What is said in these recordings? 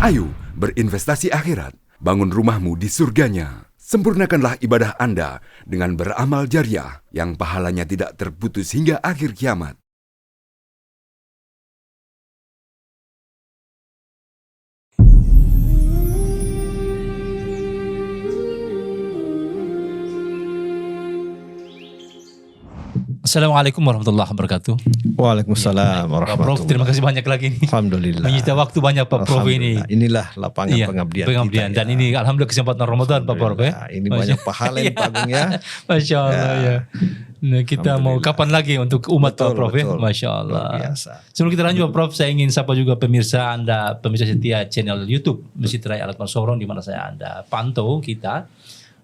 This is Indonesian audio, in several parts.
Ayo berinvestasi akhirat, bangun rumahmu di surganya. Sempurnakanlah ibadah Anda dengan beramal jariah yang pahalanya tidak terputus hingga akhir kiamat. Assalamualaikum warahmatullahi wabarakatuh. Waalaikumsalam Pak warahmatullahi Prof, terima kasih banyak lagi nih. Alhamdulillah. Menyita waktu banyak Pak Prof ini. Inilah lapangan pengabdian kita, Dan ini alhamdulillah kesempatan Ramadan Pak Prof ya. Ini banyak pahala yang Pak Agung ya. Masya Allah ya. Nah, kita mau kapan lagi untuk umat Pak Prof ya. Masya Allah. Sebelum kita lanjut Pak Prof, saya ingin sapa juga pemirsa Anda, pemirsa setia channel YouTube Masjid Raya Al-Akbar Sorong, di mana saya Anda pantau kita.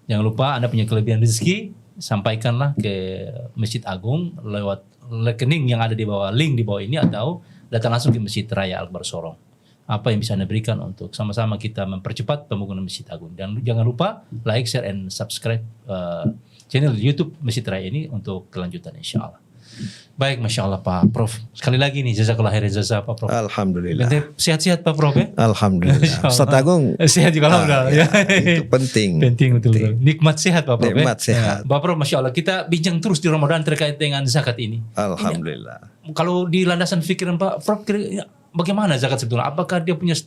Jangan lupa Anda punya kelebihan rezeki, sampaikanlah ke Masjid Agung lewat rekening yang ada di bawah, link di bawah ini, atau datang langsung ke Masjid Raya Al-Akbar Sorong. Apa yang bisa Anda berikan untuk sama-sama kita mempercepat pembangunan Masjid Agung. Dan jangan lupa like, share, and subscribe channel YouTube Masjid Raya ini untuk kelanjutan insya Allah. Baik, Masya Allah Pak Prof. Sekali lagi nih, jazakallah khairan jazaa Pak Prof. Alhamdulillah. Sehat-sehat Pak Prof ya? Alhamdulillah. Ustaz Agung sehat juga alhamdulillah. Ya, itu penting. Penting betul. Nikmat sehat Pak Prof. Nikmat sehat. Pak Prof, Masya Allah, kita bincang terus di Ramadan terkait dengan zakat ini. Alhamdulillah. Kalau di landasan pikiran Pak Prof, bagaimana zakat sebetulnya? Apakah dia punya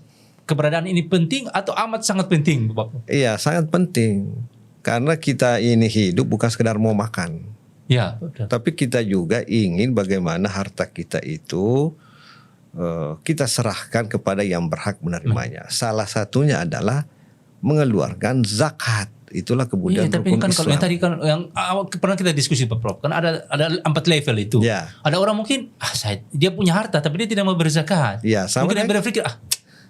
keberadaan ini penting atau amat sangat penting Pak Prof? Iya, sangat penting. Karena kita ini hidup bukan sekedar mau makan. Ya, betul. Tapi kita juga ingin bagaimana harta kita itu kita serahkan kepada yang berhak menerimanya. Salah satunya adalah mengeluarkan zakat. Itulah kemudian tapi rukun kan Islam. kalau yang tadi kan yang pernah kita diskusi Pak Prof, kan ada 4 level itu. Ya. Ada orang mungkin dia punya harta tapi dia tidak mau berzakat. Ya, sama mungkin dia berpikir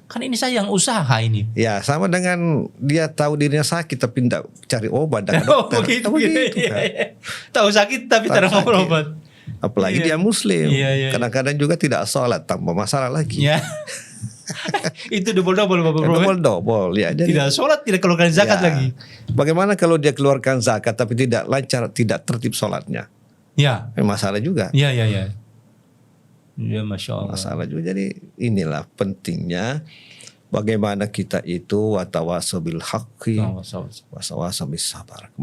kan ini saya yang usaha ini. Ya, sama dengan dia tahu dirinya sakit tapi tidak cari obat dan dokter. Begitu kan. Kan. Tahu sakit tapi tidak mau berobat. Apalagi dia muslim. Kadang-kadang juga tidak sholat, tambah masalah lagi. Ya. Itu double-double Bapak Prof. Double-double ya. Jadi, tidak sholat, tidak keluarkan zakat lagi. Bagaimana kalau dia keluarkan zakat tapi tidak lancar, tidak tertib sholatnya? Ya. Masalah juga. Ya. Ya, Masya Allah. Masalah juga. Jadi inilah pentingnya bagaimana kita itu watawasau bil haqqi wasawasau bis sabar.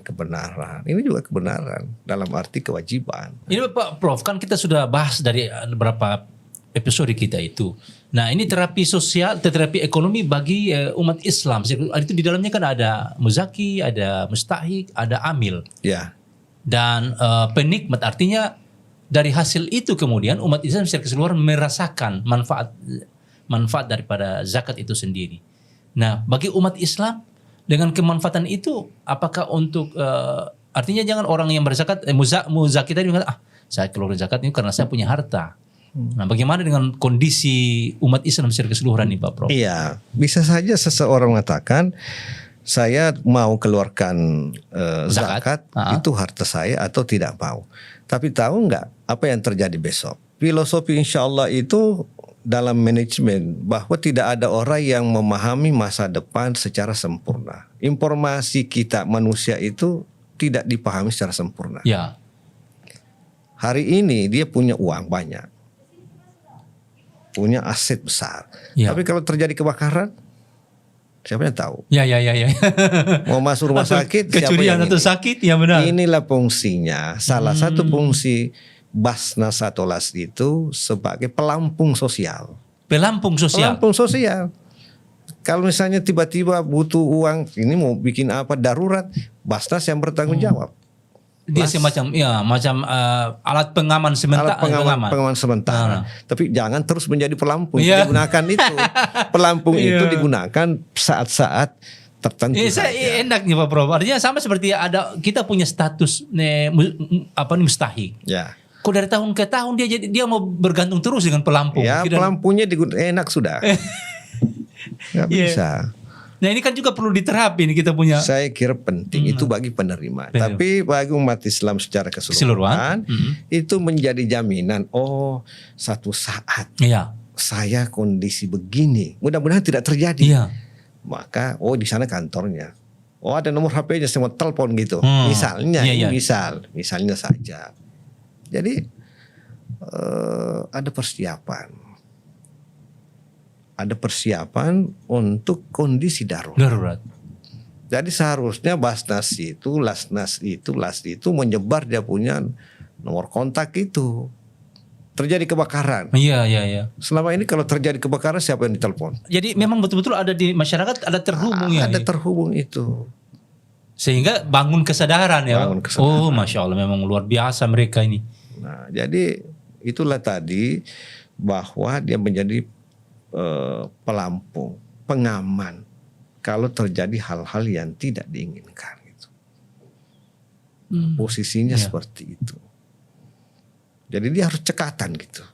Kebenaran. Ini juga kebenaran dalam arti kewajiban. Ini Pak Prof, kan kita sudah bahas dari beberapa episode kita itu. Nah, ini terapi sosial, terapi ekonomi bagi umat Islam. Itu di dalamnya kan ada muzaki, ada mustahik, ada amil. Ya. Dan penikmat, artinya dari hasil itu kemudian umat Islam secara keseluruhan merasakan manfaat daripada zakat itu sendiri. Nah, bagi umat Islam dengan kemanfaatan itu, apakah untuk artinya jangan orang yang berzakat muzaki tadi mengatakan saya keluar zakat ini karena saya punya harta. Nah, bagaimana dengan kondisi umat Islam secara keseluruhan nih Pak Prof? Iya, bisa saja seseorang mengatakan saya mau keluarkan zakat itu harta saya atau tidak mau. Tapi tahu nggak apa yang terjadi besok? Filosofi insya Allah itu dalam manajemen bahwa tidak ada orang yang memahami masa depan secara sempurna. Informasi kita manusia itu tidak dipahami secara sempurna. Ya. Hari ini dia punya uang banyak, punya aset besar. Ya. Tapi kalau terjadi kebakaran, siapa yang tahu? Ya. Mau masuk rumah sakit, kecurian atau sakit, ya benar. Inilah fungsinya. Salah satu fungsi Basnas atau LAS itu sebagai pelampung sosial. Pelampung sosial. Pelampung sosial. Kalau misalnya tiba-tiba butuh uang, ini mau bikin apa darurat, Basnas yang bertanggung jawab. Dia semacam alat pengaman sementara. Pengaman sementara. Tapi jangan terus menjadi pelampung. Digunakan itu. Pelampung itu digunakan saat-saat tertentu. Enaknya Pak Prof. Artinya sama seperti kita punya status mustahik. Ya. Kok dari tahun ke tahun dia mau bergantung terus dengan pelampung. Ya, pelampungnya enak sudah. Nggak bisa. Nah, ini kan juga perlu diterapi nih kita punya. Saya kira penting itu bagi penerima. Tapi bagi umat Islam secara keseluruhan itu menjadi jaminan. Oh, satu saat saya kondisi begini, mudah-mudahan tidak terjadi. Iya. Maka di sana kantornya. Oh, ada nomor HP-nya, semua telepon gitu. Misalnya, misalnya saja. Jadi ada persiapan. ada persiapan untuk kondisi darurat. Darurat. Jadi seharusnya Basnas itu, Lasnas itu, Las itu menyebar dia punya nomor kontak itu. Terjadi kebakaran. Iya. Selama ini kalau terjadi kebakaran siapa yang ditelepon? Jadi memang betul-betul ada di masyarakat, ada terhubung ya. Ada terhubung itu. Sehingga bangun kesadaran ya. Bangun kesadaran. Oh, Masya Allah, memang luar biasa mereka ini. Nah, jadi itulah tadi bahwa dia menjadi pelampung, pengaman kalau terjadi hal-hal yang tidak diinginkan. Gitu. Posisinya seperti itu. Jadi dia harus cekatan gitu.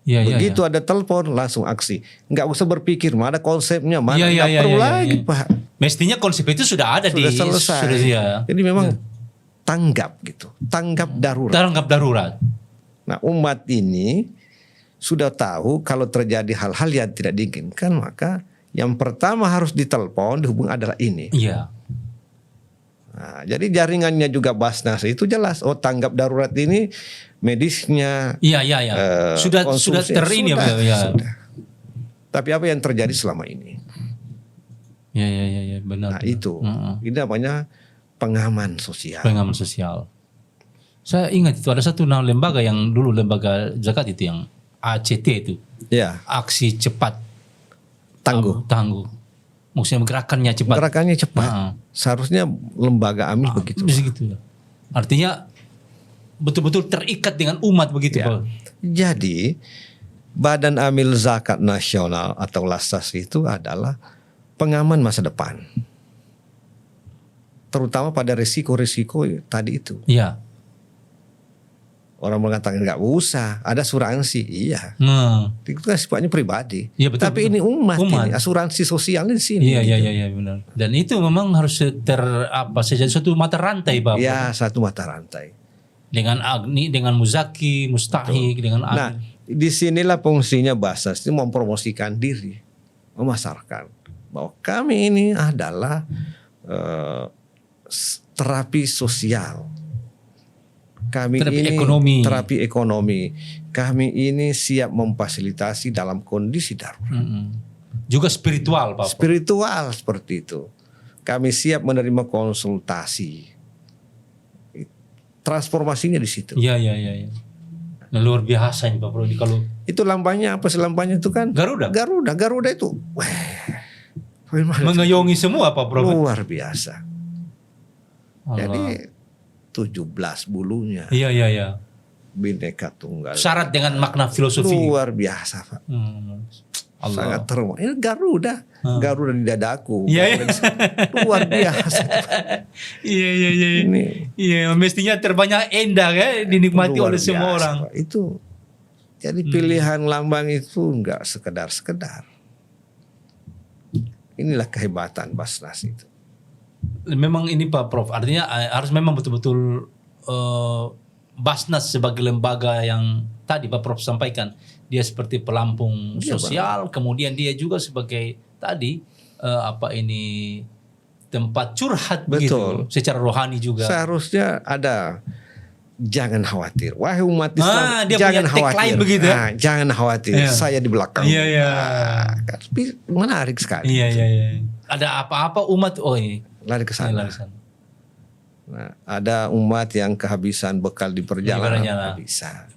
Begitu ada telepon langsung aksi. Nggak usah berpikir mana konsepnya, mana nggak perlu lagi Pak. Mestinya konsep itu sudah ada, sudah selesai. Jadi memang tanggap gitu, tanggap darurat. Tanggap darurat. Nah umat ini sudah tahu kalau terjadi hal-hal yang tidak diinginkan, maka yang pertama harus ditelepon dihubung adalah ini. Iya. Nah, jadi jaringannya juga Basnas itu jelas. Oh tanggap darurat ini medisnya. Iya. Sudah terini ya. Sudah. Tapi apa yang terjadi selama ini? Iya benar. Nah itu, ini namanya pengaman sosial. Pengaman sosial. Saya ingat itu ada satu lembaga yang dulu lembaga zakat itu yang ACT itu. Ya. Aksi cepat tangguh. Maksudnya gerakannya cepat. Gerakannya cepat. Seharusnya lembaga AMIL begitu. Begitu. Artinya betul-betul terikat dengan umat begitu, Pak. Jadi Badan Amil Zakat Nasional atau Lastas itu adalah pengaman masa depan. Terutama pada risiko-risiko tadi itu. Iya. Orang mengatakan nggak usah, ada asuransi, iya. Itu kan sifatnya pribadi. Ya, betul, tapi ini umat ini, asuransi sosial di sini. Iya benar. Dan itu memang harus jadi satu mata rantai, Pak. Iya, satu mata rantai. Dengan Agni, dengan Muzaki, Mustahik, dengan Agni. Nah, disinilah fungsinya Basnas itu mempromosikan diri, memasarkan bahwa kami ini adalah terapi sosial. Kami ini terapi ekonomi. Kami ini siap memfasilitasi dalam kondisi darurat. Juga spiritual, Pak. Spiritual seperti itu. Kami siap menerima konsultasi. Transformasinya di situ. Iya. Nah, luar biasa ini Pak Bro. Kalau itu lambangnya apa sih lambangnya itu kan? Garuda itu. Mengayomi semua Pak Bro. Luar biasa. Allah. Jadi 17 bulunya. Iya. Bineka Tunggal. Syarat dengan makna filosofi. Luar biasa Pak. Allah. Sangat terima. Ini Garuda di dadaku. Iya. Luar biasa. Iya. Iya, mestinya terbanyak indah ya dinikmati oleh semua orang. Pak. Itu jadi pilihan lambang itu enggak sekedar. Inilah kehebatan Basnas itu. Memang ini Pak Prof, artinya harus memang betul-betul Basnas sebagai lembaga yang tadi Pak Prof sampaikan, dia seperti pelampung sosial, kemudian dia juga sebagai tadi tempat curhat begitu, secara rohani juga. Seharusnya ada jangan khawatir, wahai umat Islam, dia jangan punya khawatir, begitu. Jangan khawatir, saya di belakang. Iya. Tapi menarik sekali. Iya. Ada apa-apa umat ini lari ke sana. Nah, ada umat yang kehabisan bekal di perjalanan, bisa.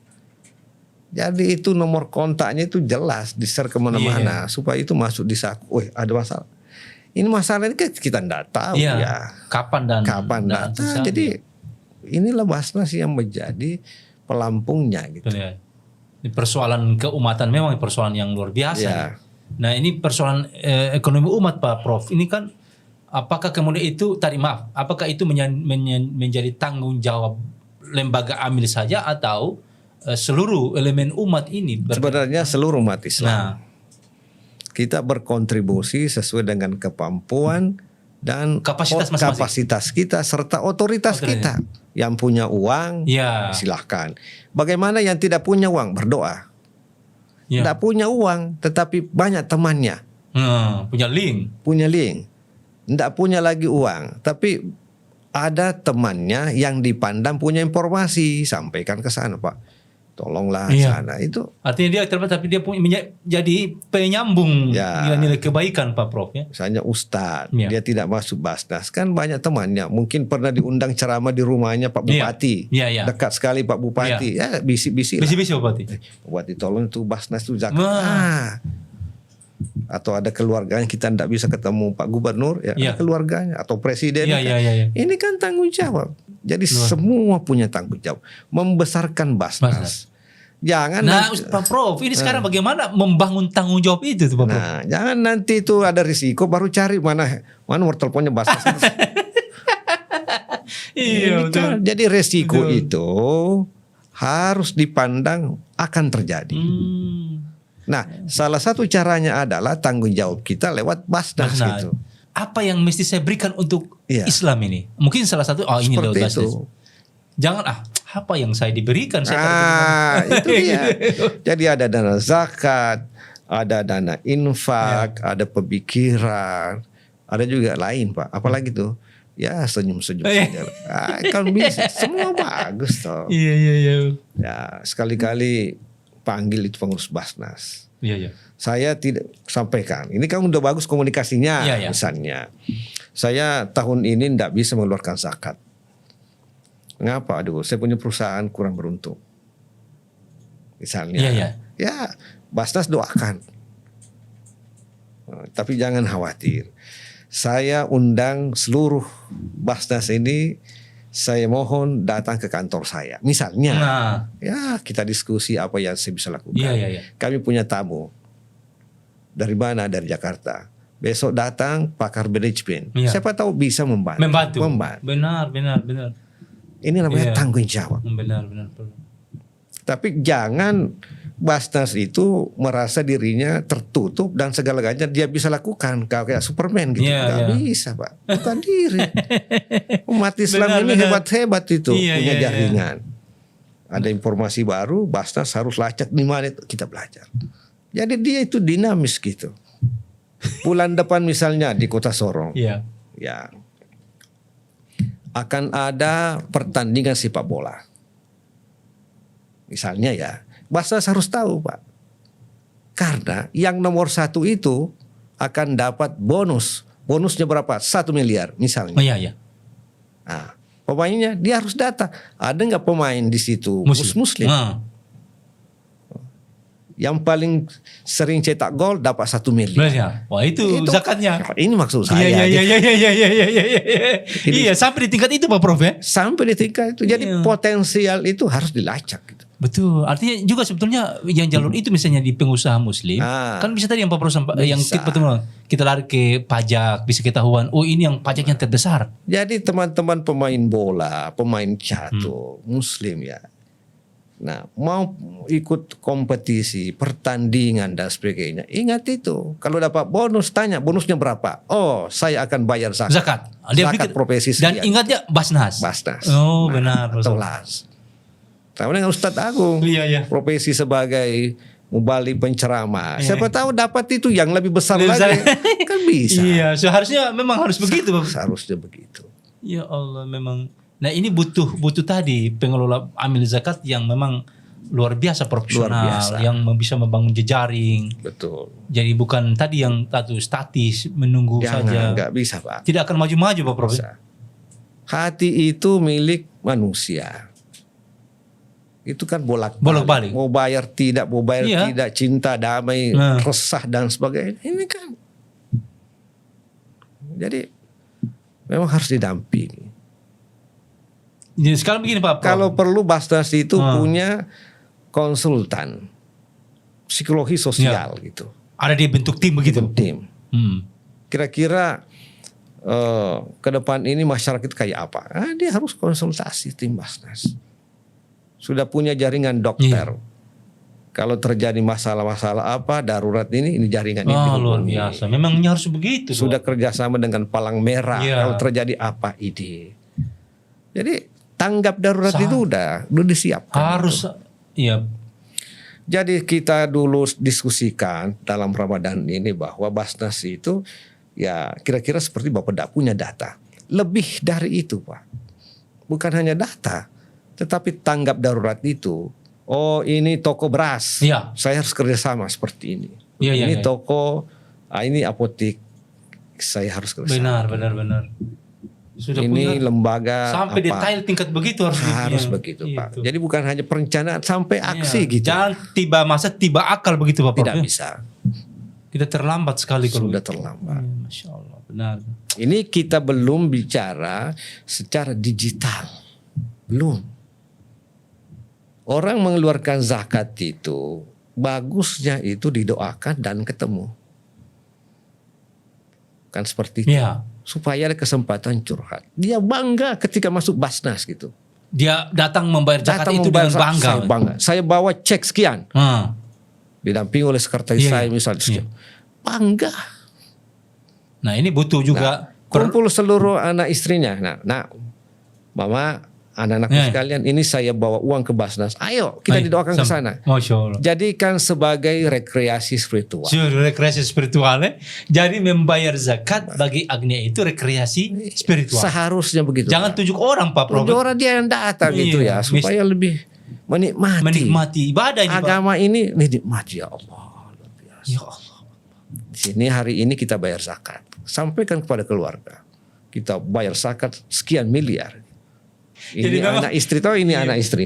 Jadi itu nomor kontaknya itu jelas di-share kemana-mana supaya itu masuk di saku. Ada masalah. Ini masalah ini kita tidak tahu ya. Kapan datang. Jadi inilah Basnas yang menjadi pelampungnya gitu. Betul, ya. Ini persoalan keumatan memang persoalan yang luar biasa. Ya. Nah ini persoalan ekonomi umat Pak Prof. Ini kan apakah kemudian itu apakah itu menjadi tanggung jawab lembaga AMIL saja atau seluruh elemen umat ini? Sebenarnya seluruh umat Islam. Kita berkontribusi sesuai dengan kemampuan dan kapasitas kita serta otoritas kita. Yang punya uang silahkan. Bagaimana yang tidak punya uang berdoa. Tidak punya uang tetapi banyak temannya. Punya link. Tidak punya lagi uang, tapi ada temannya yang dipandang punya informasi, sampaikan ke sana Pak. tolonglah Iya. sana itu. Artinya dia terbatas, tapi dia punya jadi penyambung Ya. nilai-nilai kebaikan Pak Prof ya. Misalnya Ustadz, Iya. dia tidak masuk Basnas, kan banyak temannya. Mungkin pernah diundang ceramah di rumahnya Pak Iya. Bupati. Iya, iya. Dekat sekali Pak Bupati. Ya bisik-bisik lah. Bisi-bisi Bupati. Bupati tolong tuh Basnas tuh zakat. Wah. Atau ada keluarganya kita tidak bisa ketemu Pak Gubernur, ya Iya. ada keluarganya atau presiden. Iya, iya, iya, iya. Ini kan tanggung jawab. Jadi semua punya tanggung jawab. Membesarkan Basnas. Jangan Nah, Pak Prof, ini sekarang bagaimana membangun tanggung jawab itu tuh Pak Prof? Nah, jangan nanti itu ada risiko baru cari mana nomor teleponnya Basnas. Iya, betul. Jadi resiko Betul. itu harus dipandang akan terjadi. Nah, salah satu caranya adalah tanggung jawab kita lewat Basnas Nah, gitu. apa yang mesti saya berikan untuk Iya. Islam ini? Mungkin salah satu, ini lewat Seperti Basnas. itu. Jangan apa yang saya diberikan saya Itu dia. Jadi ada dana zakat, ada dana infak, ada pemikiran, ada juga lain Pak. Apalagi tuh? Ya senyum-senyum saja. Kan bisa, semua bagus toh. Iya, iya, iya. Ya sekali-kali panggil itu pengurus Basnas. Iya, iya. Saya tidak sampaikan. Ini kan udah bagus komunikasinya. Iya, iya. Misalnya, saya tahun ini tidak bisa mengeluarkan zakat. Ngapa? Aduh, saya punya perusahaan kurang beruntung. Misalnya, Iya, iya. ya Basnas doakan. Tapi jangan khawatir. Saya undang seluruh Basnas ini. Saya mohon datang ke kantor saya. Misalnya, Nah, ya kita diskusi apa yang saya bisa lakukan. iya, iya, iya. Kami punya tamu. Dari mana? Dari Jakarta. Besok datang pakar manajemen. Iya. Siapa tahu bisa membantu. Benar, benar, benar. Ini namanya Iya. tanggung jawab. Benar, benar. Tapi jangan Basnas itu merasa dirinya tertutup dan segala-galanya dia bisa lakukan kayak Superman gitu. Iya, Nggak iya. bisa Pak. Bukan diri. Umat Islam Benar, ini benar. hebat-hebat itu. Iya, punya iya, iya. jaringan. Ada informasi baru, Basnas harus lacak di mana itu kita belajar. Jadi dia itu dinamis gitu. Bulan depan misalnya di Kota Sorong. Iya. Ya. Akan ada pertandingan sepak bola. Misalnya ya, Basnas harus tahu Pak. Karena yang nomor 1 itu akan dapat bonus. Bonusnya berapa? 1 miliar misalnya. Oh, iya, iya. Nah, pemainnya dia harus data. Ada nggak pemain di situ Muslim? Nah, Yang paling sering cetak gol dapat 1 miliar. benar ya. Wah, itu zakatnya. Ini maksud saya. Iya, iya, gitu. iya, iya, iya, iya, iya, iya, iya. Iya, sampai di tingkat itu Pak Prof ya. Sampai di tingkat itu. Jadi Iya. potensial itu harus dilacak gitu. Betul. Artinya juga sebetulnya yang jalur itu misalnya di pengusaha muslim, kan bisa tadi yang Pak Prof yang Bisa. kita lari ke pajak, bisa ketahuan, oh ini yang pajaknya terbesar. Jadi teman-teman pemain bola, pemain catur, Muslim ya. Nah, mau ikut kompetisi, pertandingan dan sebagainya. Ingat itu, kalau dapat bonus tanya bonusnya berapa? Oh, saya akan bayar zakat. Zakat. Dia Zakat pikir- profesi Dan sekian. ingatnya Basnas. Basnas. Oh, benar. Atau betul. las. Sama dengan Ustadz Agung. Iya, iya. Profesi sebagai mubalik penceramah. Iya. Siapa tahu dapat itu yang lebih besar Lebih lagi. besar. Kan bisa. Iya, seharusnya memang harus begitu, Pak. Seharusnya begitu. Ya Allah, memang. Nah, ini butuh tadi pengelola amil zakat yang memang luar biasa profesional, Luar biasa. yang bisa membangun jejaring. Betul. Jadi bukan tadi yang statis menunggu saja. Jangan, nggak bisa Pak. Tidak akan maju-maju Pak Prof. Bisa. Hati itu milik manusia. Itu kan bolak-balik. Mau bayar tidak, mau bayar Iya. tidak, cinta, damai, Nah. resah dan sebagainya. Ini kan. Jadi memang harus didampingi. Jadi sekarang begini Pak Prof. Kalau perlu Basnas itu punya konsultan psikologi sosial gitu. Ada di bentuk tim begitu. Tim. Kira-kira ke depan ini masyarakat kayak apa? Dia harus konsultasi tim Basnas. Sudah punya jaringan dokter. Iya. Kalau terjadi masalah-masalah apa darurat ini jaringan ini Luar dihubungi. biasa. Memangnya harus begitu. Sudah kerjasama dengan Palang Merah. Iya. Kalau terjadi apa ide. Jadi tanggap darurat itu udah disiapkan. Harus. Iya. Jadi kita dulu diskusikan dalam Ramadan ini bahwa Basnas itu ya kira-kira seperti Bapak punya data. Lebih dari itu Pak. Bukan hanya data. Tetapi tanggap darurat itu Oh ini toko beras, Iya. saya harus kerjasama seperti ini. Iya, Ini iya. toko, ini apotek, saya harus kerjasama. Benar. Sudah Ini punya lembaga sampai apa? detail tingkat begitu harus Begitu Pak. Gitu. Jadi bukan hanya perencanaan sampai aksi Iya. gitu. Jangan tiba akal begitu Pak Prof. Tidak ya. bisa. Kita terlambat sekali kalau Sudah begitu. terlambat. Iya, Masya Allah, benar. Ini kita belum bicara secara digital. Belum. Orang mengeluarkan zakat itu bagusnya itu didoakan dan ketemu. Kan seperti itu. Iya. Supaya ada kesempatan curhat. Dia bangga ketika masuk Basnas gitu. Dia datang membayar zakat Datang itu membayar dengan bangga. Saya bangga. Saya bawa cek sekian. Didampingi oleh sekretaris Iya, saya iya. misalnya. Iya. Bangga. Nah ini butuh juga Kumpul seluruh anak istrinya. Nah, mama, anak-anakku Iya. sekalian, ini saya bawa uang ke Basnas. Ayo kita didoakan ke sana. Masya Allah. Jadikan sebagai rekreasi spiritual. Rekreasi spiritual jadi membayar zakat bagi Agnia itu rekreasi spiritual. Seharusnya begitu. Jangan tunjuk orang Pak Prof. Tunjuk orang dia yang datang gitu Iya. ya, supaya lebih menikmati ibadah ini Pak. agama ini nikmati ya Allah. Luar biasa. Ya Allah. Di sini hari ini kita bayar zakat. Sampaikan kepada keluarga. Kita bayar zakat sekian miliar. Ini Jadi memang- anak istri, tahu ini Iya. anak istri.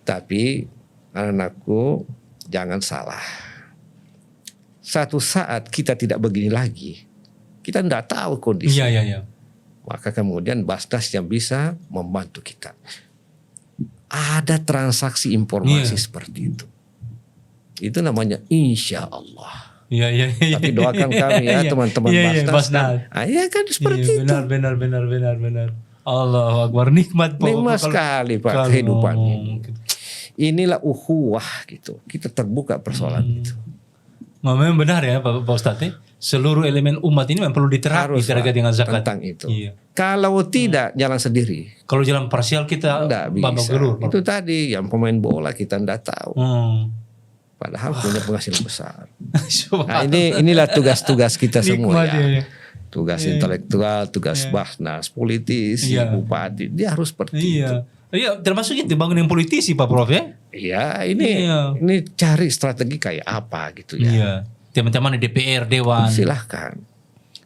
Tapi anakku jangan salah. Satu saat kita tidak begini lagi. Kita tidak tahu kondisi. Iya. Maka kemudian Basnas yang bisa membantu kita. Ada transaksi informasi Iya. seperti itu. Itu namanya insya Allah. Iya. Tapi doakan kami ya teman-teman Basnas. Iya kan seperti itu. Benar. Allahu Akbar, nikmat Pak. Nikmat sekali Pak kehidupan ini. Inilah ukhuwah gitu. Kita terbuka persoalan itu. Memang benar ya Pak Ustadz ya? Seluruh elemen umat ini memang perlu diterapi Harus terkait dengan zakat. tentang itu. Iya. Kalau tidak jalan sendiri. Kalau jalan parsial kita Tidak babak bisa. belur. Pak. Itu tadi yang pemain bola kita tidak tahu. Padahal punya penghasilan besar. Nah, inilah tugas-tugas kita semua Nikmat, ya. iya. Tugas intelektual, tugas Basnas, politisi, Iya. bupati. Dia harus seperti itu. Iya, termasuk itu bangun yang politisi Pak Prof ya. Iya, ini cari strategi kayak apa gitu ya. Iya. Teman-teman di DPR, Dewan. Silahkan.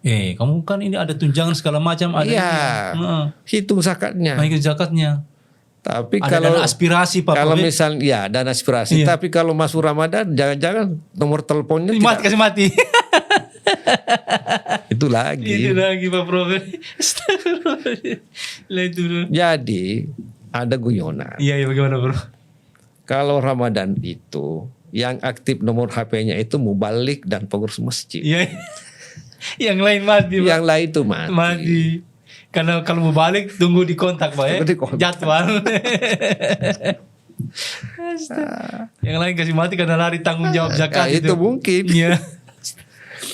Kamu kan ini ada tunjangan segala macam ada. Iya. Heeh. Hitung zakatnya. Naik zakatnya. Tapi Ada kalau dana aspirasi Pak kalau Prof. misal ya dana aspirasi, Iya. tapi kalau masuk Ramadan jangan-jangan nomor teleponnya tidak. Kasih mati. Itu lagi. Itu lagi Pak Prof. Lah itu. Jadi ada guyonan. Iya, bagaimana Bro? Kalau Ramadan itu yang aktif nomor HP-nya itu mubalik dan pengurus masjid. Iya. Yang lain mati Pak. Yang lain itu mati. Mati. Karena kalau mau balik tunggu di kontak Pak ya. Tunggu di kontak. Jadwal. Yang lain kasih mati karena lari tanggung jawab zakat Ya, itu mungkin. Iya.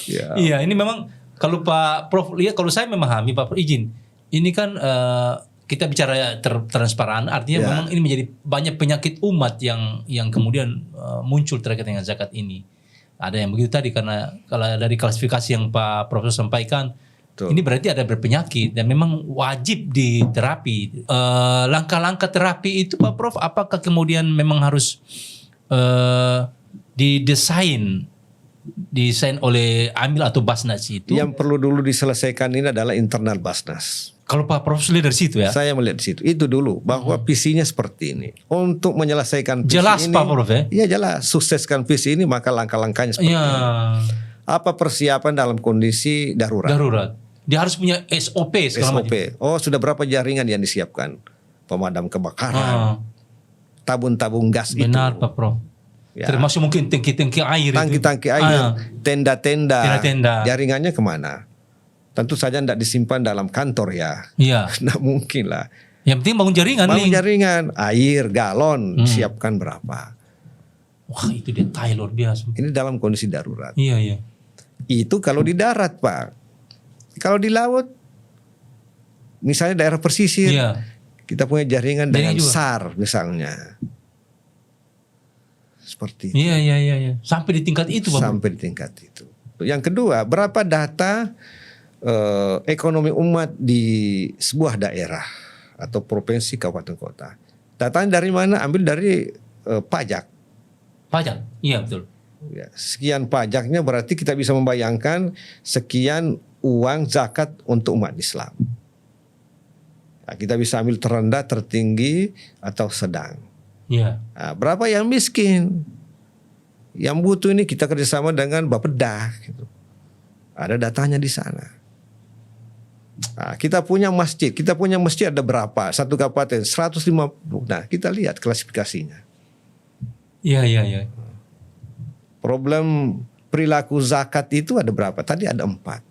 Ya. Iya, ini memang kalau Pak Prof lihat, kalau saya memahami Pak Prof izin. Ini kan kita bicara transparan, artinya memang ini menjadi banyak penyakit umat yang kemudian muncul terkait dengan zakat ini. Ada yang begitu tadi karena kalau dari klasifikasi yang Pak Profesor sampaikan, ini berarti ada berpenyakit dan memang wajib diterapi. Langkah-langkah terapi itu Pak Prof, apakah kemudian memang harus didesain oleh Amil atau Basnas itu? Yang perlu dulu diselesaikan ini adalah internal Basnas. Kalau Pak Prof lihat dari situ ya? Saya melihat di situ. Itu dulu bahwa visinya seperti ini. Untuk menyelesaikan visi Jelas ini. Pak Prof ya? Iya jelas. Sukseskan visi ini maka langkah-langkahnya seperti ini. Apa persiapan dalam kondisi darurat? Darurat. Dia harus punya SOP segala SOP. macam. Oh sudah berapa jaringan yang disiapkan? Pemadam kebakaran. Tabung-tabung gas itu. Benar Pak Prof. Ya. Termasuk mungkin tangki-tangki air. Tangki-tangki air. Tenda-tenda. Tenda-tenda. Jaringannya kemana? Tentu saja tidak disimpan dalam kantor ya. Iya. Tidak mungkin lah. Yang penting bangun jaringan. Bangun nih. jaringan. Air, galon. Siapkan berapa. Wah itu detail luar biasa. Ini dalam kondisi darurat. Iya. Itu kalau di darat Pak. Kalau di laut. Misalnya daerah pesisir. Iya. Kita punya jaringan dengan juga. SAR misalnya. Seperti itu. Iya. Sampai di tingkat itu Pak. Sampai di tingkat itu. Yang kedua, berapa data ekonomi umat di sebuah daerah atau provinsi, kabupaten, kota. Datanya dari mana? Ambil dari pajak. Pajak, iya betul. Ya, sekian pajaknya berarti kita bisa membayangkan sekian uang zakat untuk umat Islam. Nah, kita bisa ambil terendah, tertinggi, atau sedang. Iya. Nah, berapa yang miskin? Yang butuh ini kita kerjasama dengan Bapeda. Gitu. Ada datanya di sana. Nah, kita punya masjid ada berapa? Satu kabupaten 150. Nah, kita lihat klasifikasinya. Iya. Problem perilaku zakat itu ada berapa? Tadi ada 4.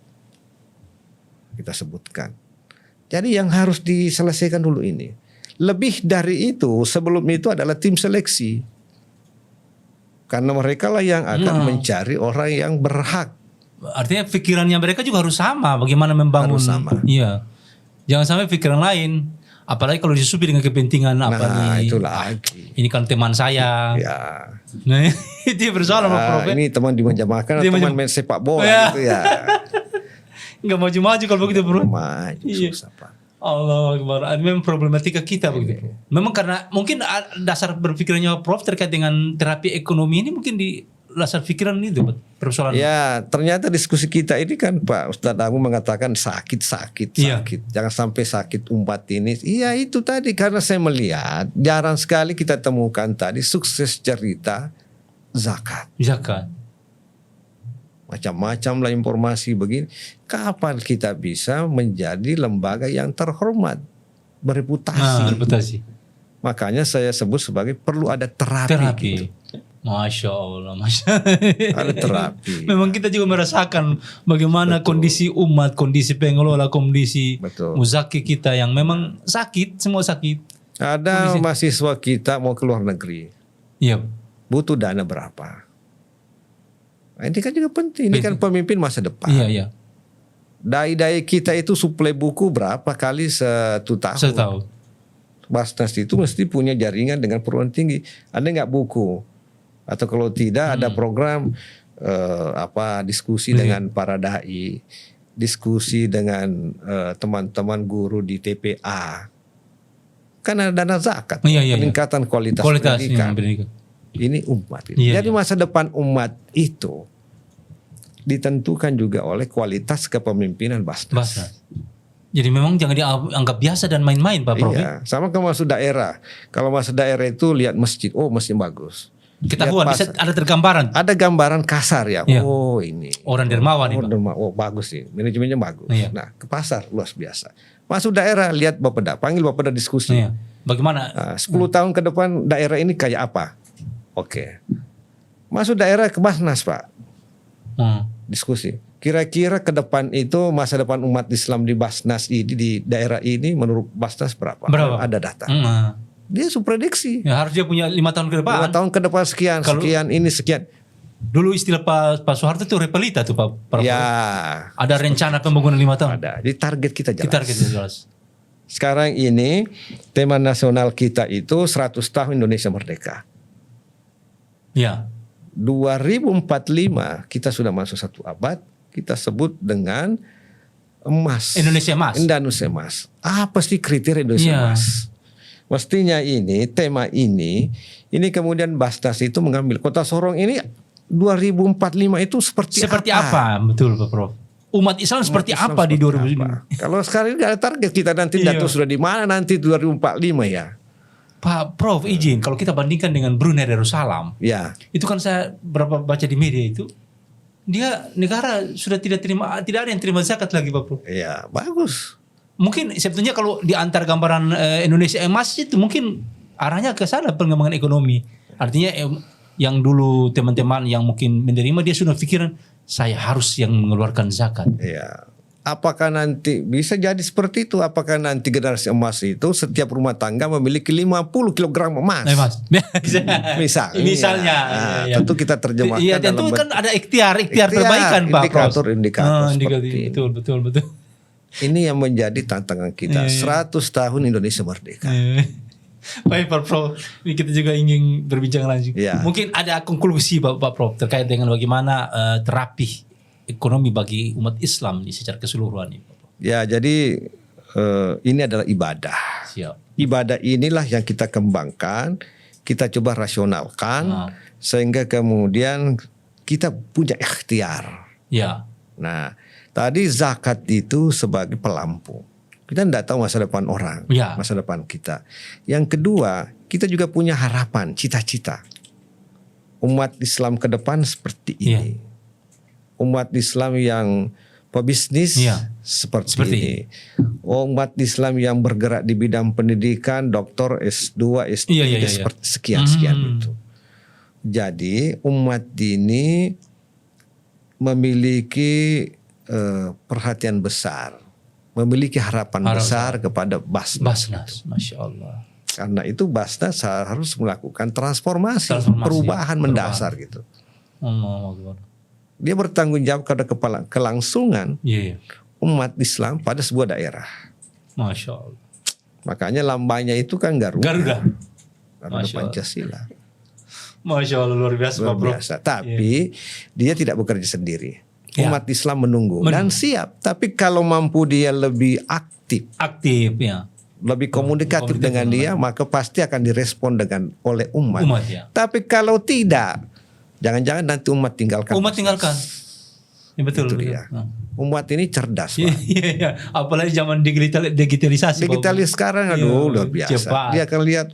Kita sebutkan. Jadi yang harus diselesaikan dulu ini. Lebih dari itu, sebelum itu adalah tim seleksi. Karena mereka lah yang akan mencari orang yang berhak. Artinya pikirannya mereka juga harus sama. Bagaimana membangun. Harus sama. Iya. Jangan sampai pikiran lain. Apalagi kalau disupi dengan kepentingan apa nih. Itu lagi. Ini kan teman saya. Ya. Nah, itu persoalan Pak Prof. Ini teman dimajamakan atau teman main sepak bola gitu ya. Enggak maju-maju kalau begitu bro. Maju susah Pak. Allah Akbar. Memang problematika kita begitu. Memang karena mungkin dasar berpikirannya Prof terkait dengan terapi ekonomi ini mungkin di dasar pikiran itu persoalan. Ya ternyata diskusi kita ini kan Pak Ustadz Abu mengatakan sakit. Iya. Jangan sampai sakit umat ini. Iya itu tadi karena saya melihat jarang sekali kita temukan tadi sukses cerita zakat. Macam-macam lah informasi begini. Kapan kita bisa menjadi lembaga yang terhormat, bereputasi? Reputasi. Makanya saya sebut sebagai perlu ada terapi. Gitu. Masya Allah. Ada terapi. Memang kita juga merasakan bagaimana kondisi umat, kondisi pengelola, kondisi muzaki kita yang memang sakit, semua sakit. Ada mahasiswa kita mau ke luar negeri. Iya. Butuh dana berapa? Nah, ini kan juga penting. Ini kan pemimpin masa depan. Iya. Dai-dai kita itu suplai buku berapa kali satu tahun? Basnas itu mesti punya jaringan dengan perguruan tinggi. Ada nggak buku? Atau kalau tidak ada program diskusi dengan para dai, diskusi dengan teman-teman guru di TPA. Kan ada dana zakat, peningkatan kualitas pendidikan. Ini umat. Jadi masa depan umat itu ditentukan juga oleh kualitas kepemimpinan Basnas. Jadi memang jangan dianggap biasa dan main-main Pak Prof. Iya, sama ke masuk daerah. Kalau masuk daerah itu lihat masjid, masjid bagus. Kita buat bisa ada tergambaran. Ada gambaran kasar ya. Iya. Ini orang dermawan ini. Bagus sih. Manajemennya bagus. Iya. Nah, ke pasar luar biasa. Masuk daerah lihat Bapeda, panggil Bapeda diskusi. Iya. Bagaimana? 10 tahun ke depan daerah ini kayak apa? Oke. Masuk daerah ke Basnas, Pak. Diskusi. Kira-kira ke depan itu masa depan umat Islam di Basnas ini di daerah ini menurut Basnas berapa? Ada data. Dia suprediksi. Ya, harus dia punya 5 tahun ke depan. 5 tahun ke depan sekian. Dulu istilah Pak Soeharto itu repelita tuh Pak. Ya. Ada rencana pembangunan 5 tahun. Ada. Di target kita jelas. Target kita jelas. Sekarang ini tema nasional kita itu 100 tahun Indonesia Merdeka. Ya. 2045 kita sudah masuk 1 abad. Kita sebut dengan emas. Indonesia emas. Apa sih kriteria Indonesia emas? Mestinya ini tema ini kemudian Basnas itu mengambil Kota Sorong ini 2045 itu seperti apa? Betul Pak Prof. Umat Islam seperti apa di 2045? Kalau sekarang ini ada target kita nanti jatuh sudah di mana nanti 2045 ya. Pak Prof izin kalau kita bandingkan dengan Brunei Darussalam. Ya. Itu kan saya berapa baca di media itu. Dia negara sudah tidak ada yang terima zakat lagi Pak Prof. Iya, bagus. Mungkin sebetulnya kalau di antar gambaran Indonesia emas itu mungkin arahnya ke sana pengembangan ekonomi. Artinya yang dulu teman-teman yang mungkin menerima dia sudah pikiran saya harus yang mengeluarkan zakat. Iya. Apakah nanti bisa jadi seperti itu? Apakah nanti generasi emas itu setiap rumah tangga memiliki 50 kg emas? Misalnya. Tentu kita terjemahkan. Iya, tentu kan ada ikhtiar perbaikan Pak. Indikator. Betul. Ini yang menjadi tantangan kita. 100 tahun Indonesia merdeka. Baik Pak Prof, ini kita juga ingin berbincang lanjut. Mungkin ada konklusi Pak Prof terkait dengan bagaimana terapi ekonomi bagi umat Islam secara keseluruhan ini. Ya, jadi ini adalah ibadah. Siap. Ibadah inilah yang kita kembangkan, kita coba rasionalkan sehingga kemudian kita punya ikhtiar. Ya. Nah, tadi zakat itu sebagai pelampu. Kita tidak tahu masa depan orang, masa depan kita. Yang kedua, kita juga punya harapan, cita-cita. Umat Islam ke depan seperti ini. Umat Islam yang pebisnis seperti ini. Umat Islam yang bergerak di bidang pendidikan, doktor, S2, S3, seperti sekian-sekian itu. Jadi umat ini memiliki perhatian besar, memiliki harapan besar kepada Basnas. Masya Allah. Karena itu Basnas harus melakukan transformasi. Perubahan mendasar gitu. Dia bertanggung jawab pada kelangsungan umat Islam pada sebuah daerah. Masya Allah. Makanya lambangnya itu kan Garuda Pancasila. Masya Allah, luar biasa Pak Bro. Tapi dia tidak bekerja sendiri. Umat Islam menunggu dan siap. Tapi kalau mampu dia lebih aktif lebih komunikatif dengan dia, maka pasti akan direspon oleh umat. Tapi kalau tidak, jangan-jangan nanti umat tinggalkan. Ya, betul. Umat ini cerdas, Pak. Apalagi zaman digitalisasi. Digitalis sekarang, luar biasa. Cepat. Dia akan lihat,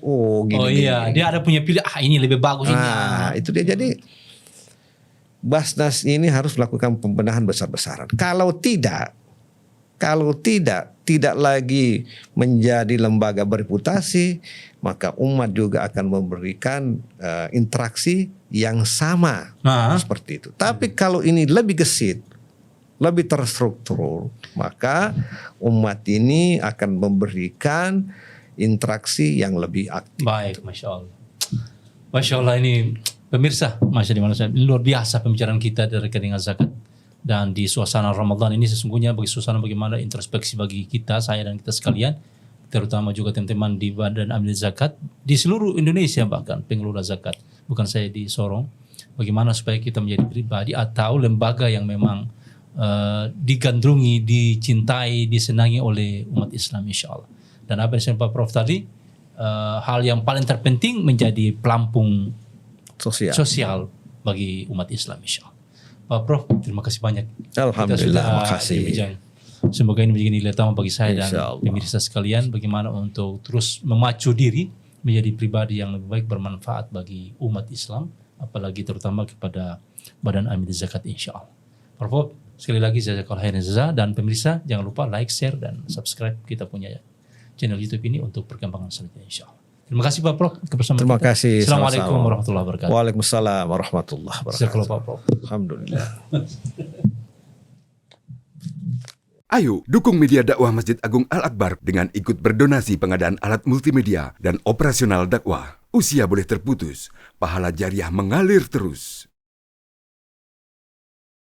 gini. Dia ada punya pilih. Ini lebih bagus ini. Itu dia. Jadi Basnas ini harus melakukan pembenahan besar-besaran. Kalau tidak lagi menjadi lembaga bereputasi, maka umat juga akan memberikan interaksi yang sama seperti itu. Tapi kalau ini lebih gesit, lebih terstruktur, maka umat ini akan memberikan interaksi yang lebih aktif. Baik, Masya Allah. Masya Allah, ini pemirsa, ini luar biasa pembicaraan kita dari rekening zakat. Dan di suasana Ramadan ini sesungguhnya bagi suasana bagaimana introspeksi bagi kita, saya dan kita sekalian, terutama juga teman-teman di Badan Amil Zakat di seluruh Indonesia, bahkan pengelola zakat, bukan saya di Sorong, bagaimana supaya kita menjadi pribadi atau lembaga yang memang digandrungi, dicintai, disenangi oleh umat Islam, insya Allah. Dan apa yang disampaikan Pak Prof tadi, hal yang paling terpenting menjadi pelampung sosial bagi umat Islam, insya Allah. Pak Prof, terima kasih banyak. Alhamdulillah, makasih. Semoga ini menjadi nilai utama bagi saya dan pemirsa sekalian, bagaimana untuk terus memacu diri menjadi pribadi yang lebih baik, bermanfaat bagi umat Islam, apalagi terutama kepada Badan Amil Zakat, insya Allah. Pak Prof, sekali lagi jazakallahu khairan jazaa, dan pemirsa jangan lupa like, share, dan subscribe kita punya channel YouTube ini untuk perkembangan selanjutnya, insya Allah. Terima kasih Pak Prof. Terima kasih. Assalamualaikum warahmatullahi wabarakatuh. Waalaikumsalam warahmatullahi wabarakatuh. Pak Prof. Alhamdulillah. Ayo dukung media dakwah Masjid Agung Al-Akbar dengan ikut berdonasi pengadaan alat multimedia dan operasional dakwah. Usia boleh terputus, pahala jariah mengalir terus.